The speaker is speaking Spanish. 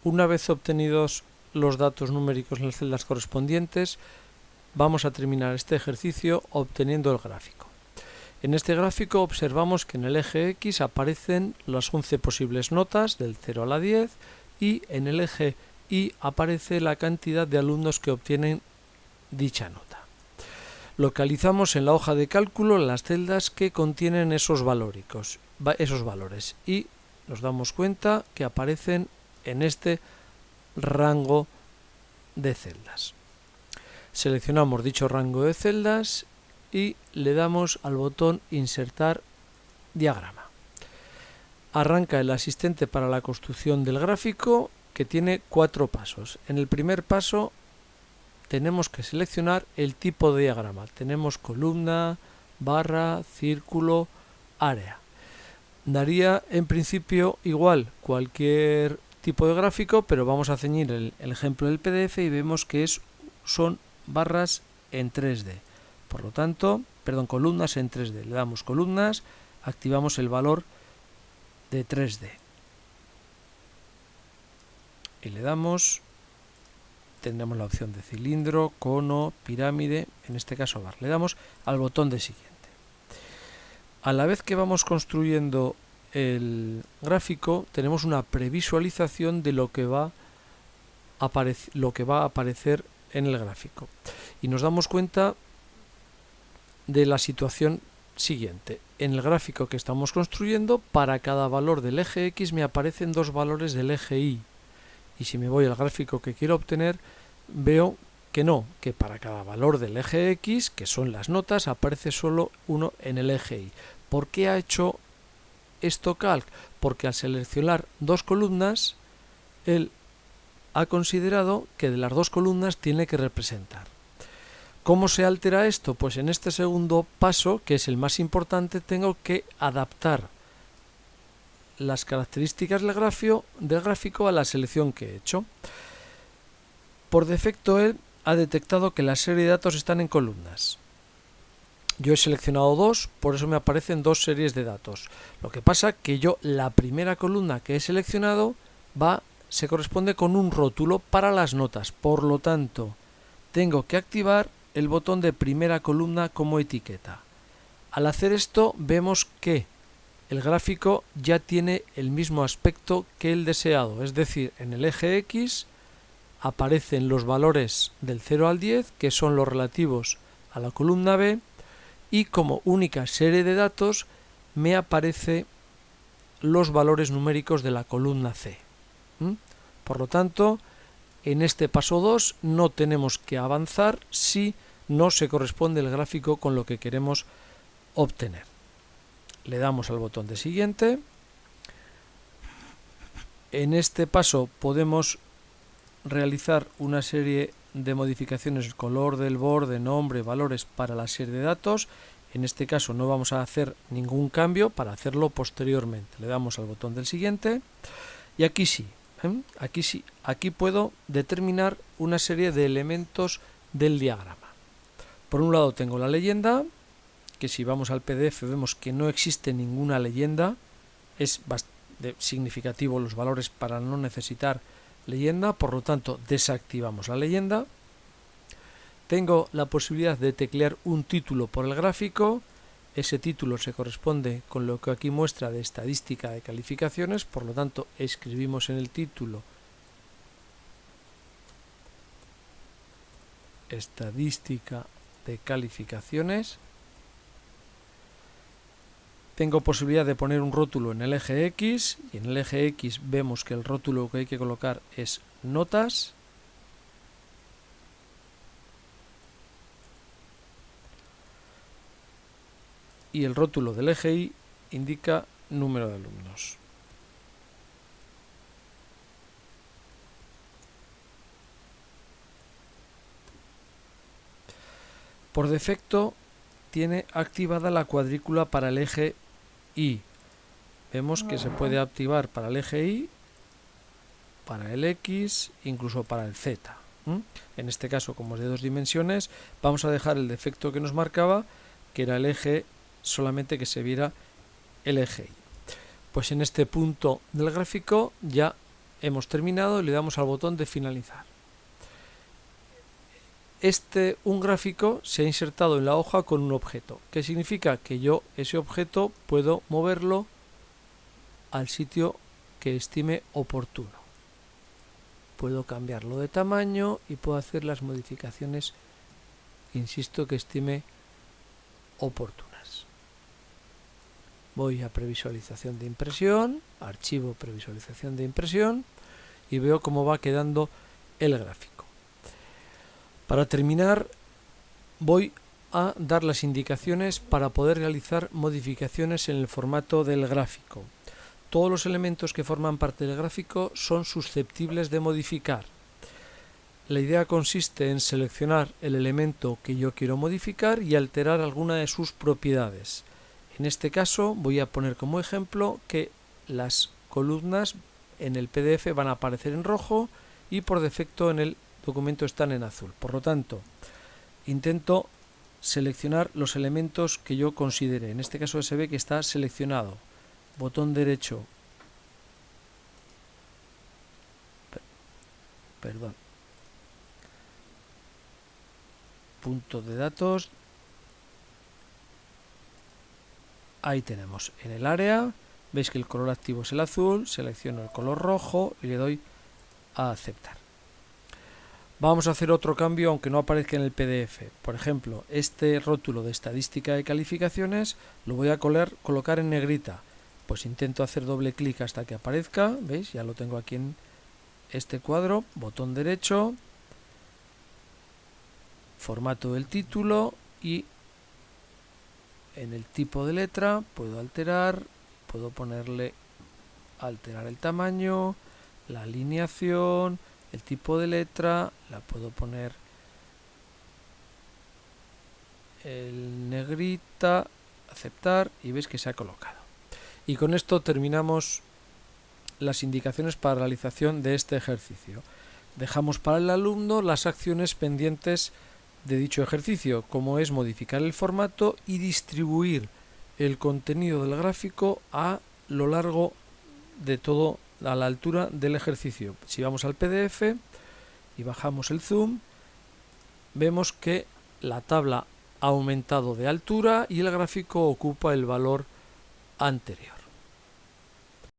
Una vez obtenidos los datos numéricos en las celdas correspondientes, vamos a terminar este ejercicio obteniendo el gráfico. En este gráfico observamos que en el eje X aparecen las 11 posibles notas del 0 a la 10 y en el eje Y aparece la cantidad de alumnos que obtienen dicha nota. Localizamos en la hoja de cálculo las celdas que contienen esos valores y nos damos cuenta que aparecen en este rango de celdas. Seleccionamos dicho rango de celdas y le damos al botón Insertar diagrama. Arranca el asistente para la construcción del gráfico, que tiene 4 pasos. En el primer paso tenemos que seleccionar el tipo de diagrama. Tenemos columna, barra, círculo, área. Daría en principio igual cualquier tipo de gráfico, pero vamos a ceñir el ejemplo del PDF y vemos que son barras en 3D. Por lo tanto, columnas en 3D. Le damos columnas, activamos el valor de 3D. Y le damos, tendremos la opción de cilindro, cono, pirámide, en este caso barra. Le damos al botón de siguiente. A la vez que vamos construyendo el gráfico, tenemos una previsualización de lo que va a aparecer en el gráfico. Y nos damos cuenta de la situación siguiente. En el gráfico que estamos construyendo, para cada valor del eje X me aparecen 2 valores del eje Y. Y si me voy al gráfico que quiero obtener, veo que para cada valor del eje X, que son las notas, aparece solo uno en el eje Y. ¿Por qué ha hecho esto Calc? Porque al seleccionar 2 columnas, él ha considerado que de las 2 columnas tiene que representar. ¿Cómo se altera esto? Pues en este segundo paso, que es el más importante, tengo que adaptar las características del gráfico a la selección que he hecho. Por defecto él ha detectado que la serie de datos están en columnas. Yo he seleccionado 2, por eso me aparecen 2 series de datos. Lo que pasa que la primera columna que he seleccionado se corresponde con un rótulo para las notas. Por lo tanto, tengo que activar el botón de primera columna como etiqueta. Al hacer esto, vemos que el gráfico ya tiene el mismo aspecto que el deseado, es decir, en el eje X aparecen los valores del 0 al 10, que son los relativos a la columna B, y como única serie de datos me aparecen los valores numéricos de la columna C. Por lo tanto, en este paso 2 no tenemos que avanzar si no se corresponde el gráfico con lo que queremos obtener. Le damos al botón de siguiente. En este paso podemos realizar una serie de modificaciones: color del borde, nombre, valores para la serie de datos. En este caso no vamos a hacer ningún cambio para hacerlo posteriormente. Le damos al botón del siguiente y aquí sí, aquí puedo determinar una serie de elementos del diagrama. Por un lado tengo la leyenda, que si vamos al PDF vemos que no existe ninguna leyenda. Es bastante significativo los valores para no necesitar leyenda, por lo tanto desactivamos la leyenda. Tengo la posibilidad de teclear un título por el gráfico. Ese título se corresponde con lo que aquí muestra de estadística de calificaciones, por lo tanto escribimos en el título estadística de calificaciones. Tengo posibilidad de poner un rótulo en el eje X, y en el eje X vemos que el rótulo que hay que colocar es notas. Y el rótulo del eje Y indica número de alumnos. Por defecto tiene activada la cuadrícula para el eje Y. Vemos que se puede activar para el eje Y, para el X, incluso para el Z. En este caso, como es de 2 dimensiones, vamos a dejar el defecto que nos marcaba, que era el eje, solamente que se viera el eje Y. Pues en este punto del gráfico ya hemos terminado y le damos al botón de finalizar. Un gráfico se ha insertado en la hoja con un objeto, que significa que yo ese objeto puedo moverlo al sitio que estime oportuno. Puedo cambiarlo de tamaño y puedo hacer las modificaciones, insisto, que estime oportunas. Voy a previsualización de impresión, archivo previsualización de impresión y veo cómo va quedando el gráfico. Para terminar, voy a dar las indicaciones para poder realizar modificaciones en el formato del gráfico. Todos los elementos que forman parte del gráfico son susceptibles de modificar. La idea consiste en seleccionar el elemento que yo quiero modificar y alterar alguna de sus propiedades. En este caso voy a poner como ejemplo que las columnas en el PDF van a aparecer en rojo y por defecto en el documento están en azul. Por lo tanto, intento seleccionar los elementos que yo considere. En este caso se ve que está seleccionado. Botón derecho. Perdón. Punto de datos. Ahí tenemos en el área. Veis que el color activo es el azul. Selecciono el color rojo y le doy a aceptar. Vamos a hacer otro cambio aunque no aparezca en el PDF. Por ejemplo, este rótulo de estadística de calificaciones lo voy a colocar en negrita. Pues intento hacer doble clic hasta que aparezca. ¿Veis? Ya lo tengo aquí en este cuadro. Botón derecho. Formato del título y en el tipo de letra puedo alterar. Puedo alterar el tamaño, la alineación, el tipo de letra, la puedo poner en negrita, aceptar y veis que se ha colocado. Y con esto terminamos las indicaciones para realización de este ejercicio. Dejamos para el alumno las acciones pendientes de dicho ejercicio, como es modificar el formato y distribuir el contenido del gráfico a lo largo de todo a la altura del ejercicio. Si vamos al PDF y bajamos el zoom, vemos que la tabla ha aumentado de altura y el gráfico ocupa el valor anterior.